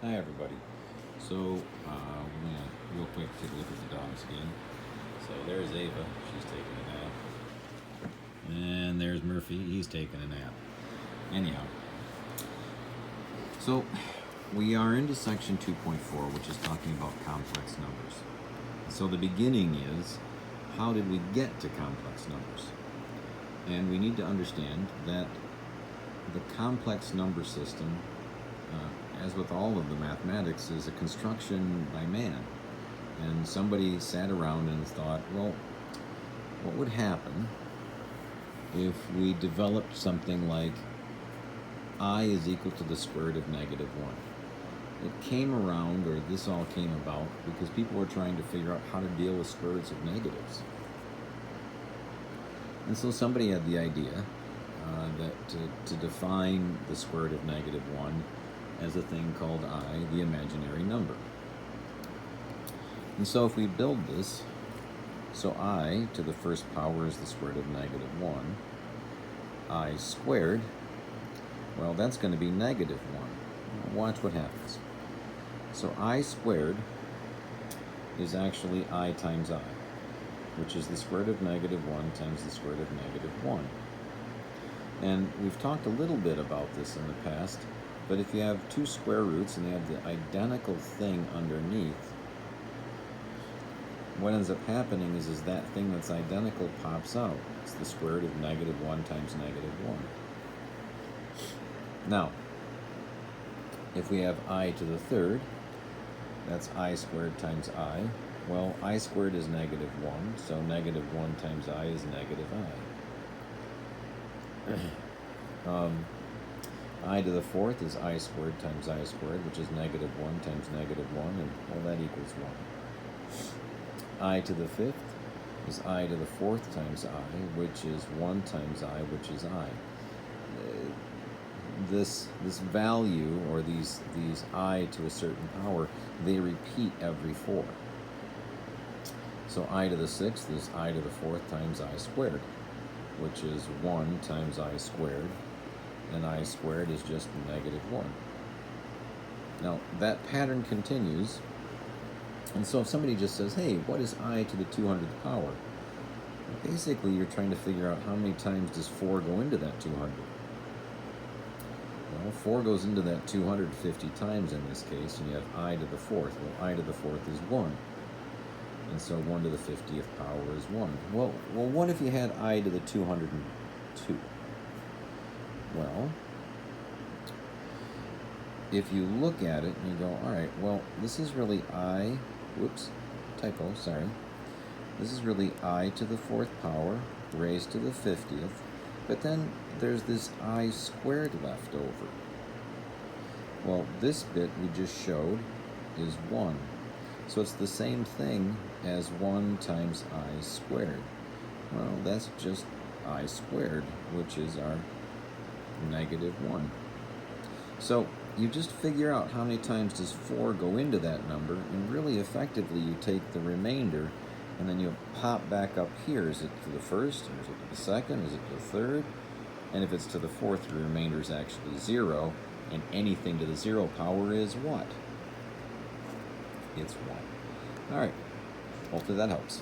Hi everybody. So we're gonna real quick take a look at the dogs again. So there's Ava, she's taking a nap. And there's Murphy, he's taking a nap. Anyhow, so we are into section 2.4, which is talking about complex numbers. So the beginning is, how did we get to complex numbers? And we need to understand that the complex number system, as with all of the mathematics, is a construction by man. And somebody sat around and thought, well, what would happen if we developed something like I is equal to the square root of negative 1? It came around, or this all came about, because people were trying to figure out how to deal with square roots of negatives. And so somebody had the idea that to define the square root of negative 1 as a thing called I, the imaginary number. And so if we build this, so I to the first power is the square root of negative 1. I squared, well, that's going to be negative 1. Watch what happens. So I squared is actually I times I, which is the square root of negative 1 times the square root of negative 1. And we've talked a little bit about this in the past, but if you have two square roots and they have the identical thing underneath, what ends up happening is that thing that's identical pops out. It's the square root of negative 1 times negative 1. Now, if we have I to the third, that's I squared times I. Well, I squared is negative 1, so negative 1 times I is negative I. I to the fourth is I squared times I squared, which is negative 1 times negative 1, and well, that equals 1. I to the fifth is I to the fourth times I, which is 1 times I, which is I. This value, or these I to a certain power, they repeat every 4. So I to the sixth is I to the fourth times I squared, which is 1 times I squared, and I squared is just negative 1. Now, that pattern continues, and so if somebody just says, hey, what is I to the 200th power? Basically, you're trying to figure out how many times does 4 go into that 200. Well, 4 goes into that 250 times in this case, and you have I to the fourth. Well, I to the fourth is 1. And so 1 to the 50th power is 1. Well, what if you had I to the 202? Well, if you look at it and you go, all right, well, this is really I, whoops, typo, sorry. This is really I to the fourth power raised to the 50th, but then there's this I squared left over. Well, this bit we just showed is 1. So it's the same thing as 1 times I squared. Well, that's just I squared, which is our negative 1. So you just figure out how many times does 4 go into that number, and really effectively you take the remainder and then you pop back up here. Is it to the first, or is it to the second, is it to the third? And if it's to the fourth, the remainder is actually 0, and anything to the 0 power is what? It's 1. All right, hopefully that helps.